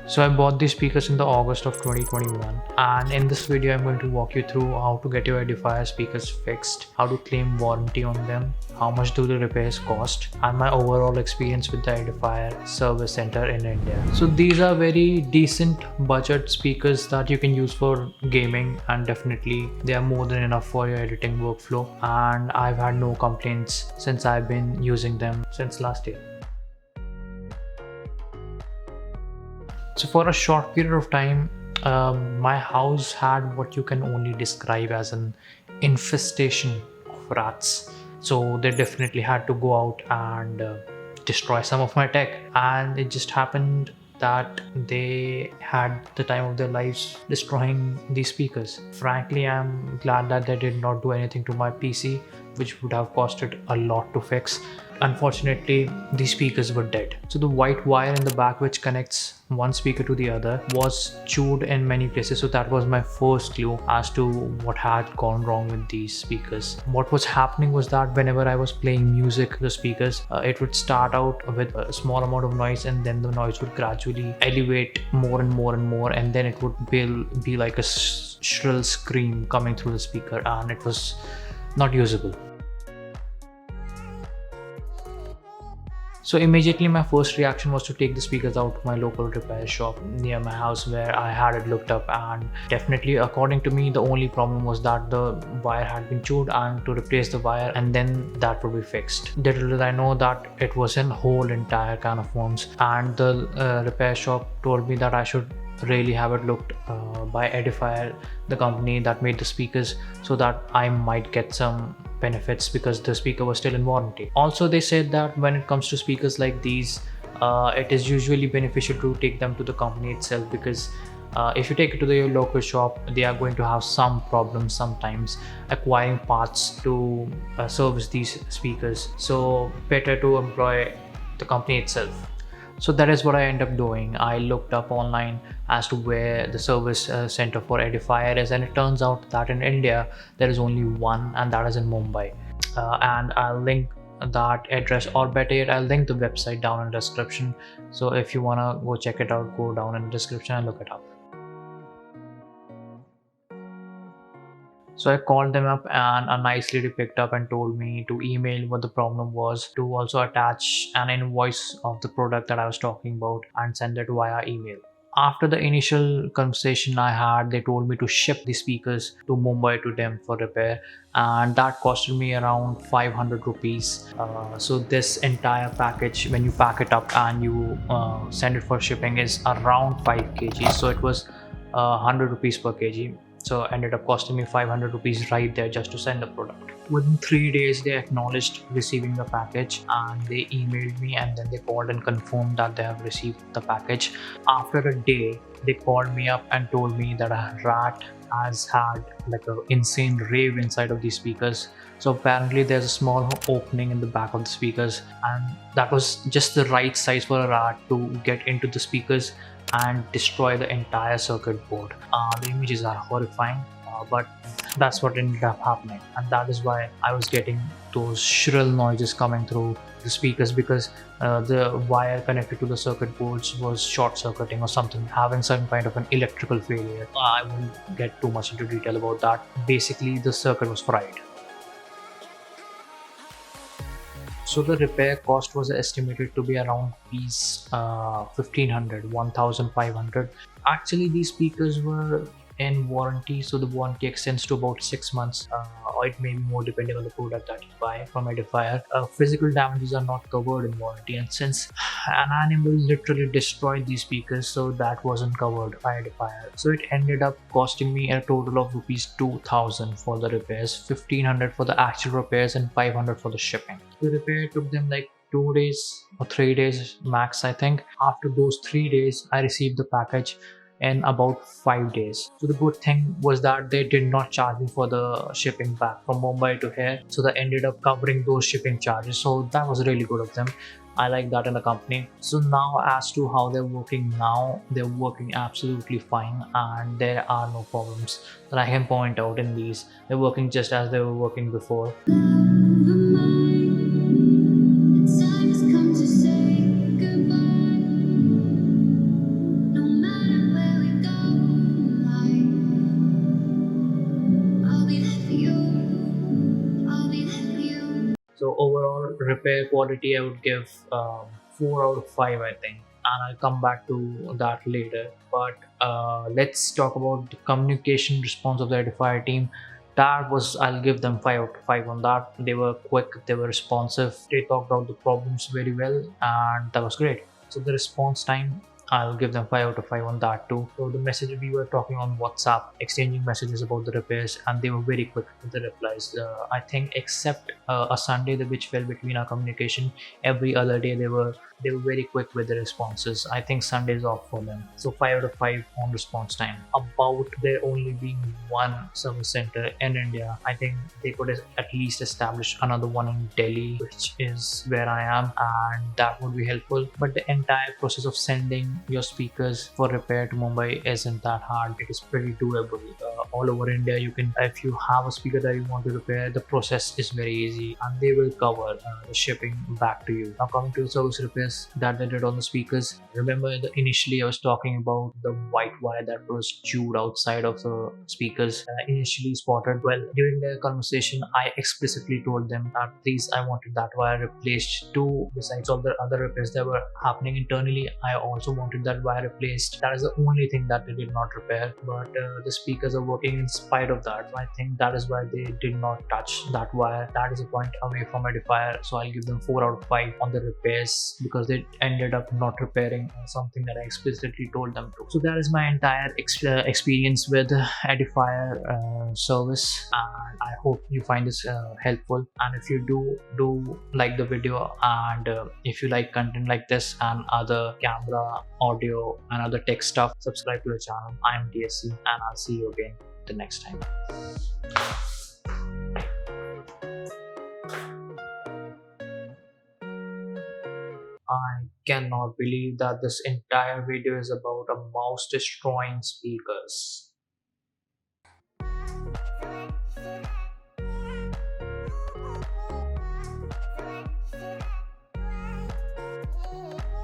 So I bought these speakers in the August of 2021, and in this video I'm going to walk you through how to get your Edifier speakers fixed, how to claim warranty on them, how much do the repairs cost, and my overall experience with the Edifier service center in India. So these are very decent budget speakers that you can use for gaming, and definitely they are more than enough for your editing workflow, and I've had no complaints since I've been using them since last year. So for a short period of time, my house had what you can only describe as an infestation of rats. So they definitely had to go out and destroy some of my tech. And it just happened that they had the time of their lives destroying these speakers. Frankly, I'm glad that they did not do anything to my PC, which would have costed a lot to fix. Unfortunately, these speakers were dead. So the white wire in the back which connects one speaker to the other was chewed in many places. So that was my first clue as to what had gone wrong with these speakers. What was happening was that whenever I was playing music, the speakers, it would start out with a small amount of noise, and then the noise would gradually elevate more and more and more, and then it would be like a shrill scream coming through the speaker, and it was not usable. So immediately my first reaction was to take the speakers out to my local repair shop near my house where I had it looked up, and definitely according to me the only problem was that the wire had been chewed, and to replace the wire and then that would be fixed. Little did I know that it was in whole entire can of worms, and the repair shop told me that I should really have it looked by Edifier, the company that made the speakers, so that I might get some benefits because the speaker was still in warranty. Also, they said that when it comes to speakers like these, it is usually beneficial to take them to the company itself, because if you take it to your local shop, they are going to have some problems sometimes acquiring parts to service these speakers. So better to employ the company itself. So that is what I end up doing. I looked up online as to where the service center for Edifier is, and it turns out that in India there is only one, and that is in Mumbai. And I'll link that address, or better yet, I'll link the website down in the description. So if you wanna go check it out, go down in the description and look it up. So I called them up, and a nice lady picked up and told me to email what the problem was, to also attach an invoice of the product that I was talking about and send it via email. After the initial conversation I had, they told me to ship the speakers to Mumbai to them for repair, and that costed me around 500 rupees. So this entire package, when you pack it up and you send it for shipping, is around 5 kg. So it was 100 rupees per kg. So ended up costing me 500 rupees right there just to send the product. Within 3 days they acknowledged receiving the package, and they emailed me, and then they called and confirmed that they have received the package. After a day they called me up and told me that a rat has had like an insane rave inside of these speakers. So apparently there's a small opening in the back of the speakers, and that was just the right size for a rat to get into the speakers and destroy the entire circuit board. The images are horrifying, but that's what ended up happening, and that is why I was getting those shrill noises coming through the speakers, because the wire connected to the circuit boards was short circuiting or something, having some kind of an electrical failure. I won't get too much into detail about that. Basically the circuit was fried. So the repair cost was estimated to be around rupees 1500. Actually, these speakers were in warranty, so the warranty extends to about 6 months, or it may be more depending on the product that you buy from Edifier. Physical damages are not covered in warranty, and since an animal literally destroyed these speakers, so that wasn't covered by Edifier. So it ended up costing me a total of rupees 2000 for the repairs, 1500 for the actual repairs, and 500 for the shipping. The repair took them like 2 days or 3 days max, I think. After those 3 days I received the package in about 5 days. So the good thing was that they did not charge me for the shipping back from Mumbai to here, so they ended up covering those shipping charges. So that was really good of them. I like that in the company. So now as to how they're working now, they're working absolutely fine, and there are no problems that I can point out in these. They're working just as they were working before. quality, I would give 4 out of 5, I think, and I'll come back to that later. But let's talk about the communication response of the Edifier team. That was, I'll give them 5 out of 5 on that. They were quick, they were responsive, they talked out the problems very well, and that was great. So the response time, I'll give them 5 out of 5 on that too. So the message, we were talking on WhatsApp, exchanging messages about the repairs, and they were very quick with the replies. I think except a Sunday which fell between our communication, every other day they were very quick with the responses. I think Sunday is off for them. So 5 out of 5 on response time. About there only being one service center in India, I think they could at least establish another one in Delhi, which is where I am, and that would be helpful. But the entire process of sending your speakers for repair to Mumbai isn't that hard. It is pretty doable. All over India, you can, if you have a speaker that you want to repair, the process is very easy, and they will cover the shipping back to you. Now coming to the service repairs that they did on the speakers. Remember, initially I was talking about the white wire that was chewed outside of the speakers. Initially spotted. Well, during the conversation, I explicitly told them that please, I wanted that wire replaced too. Besides all the other repairs that were happening internally, I also wanted that wire replaced. That is the only thing that they did not repair. But the speakers are working in spite of that. So I think that is why they did not touch that wire. That is a point away from Edifier. So I'll give them 4 out of 5 on the repairs, because they ended up not repairing something that I explicitly told them to. So that is my entire experience with Edifier service, and I hope you find this helpful. And if you do like the video, and if you like content like this and other camera, audio, and other tech stuff, subscribe to the channel. I'm DSC, and I'll see you again the next time. I cannot believe that this entire video is about a mouse destroying speakers.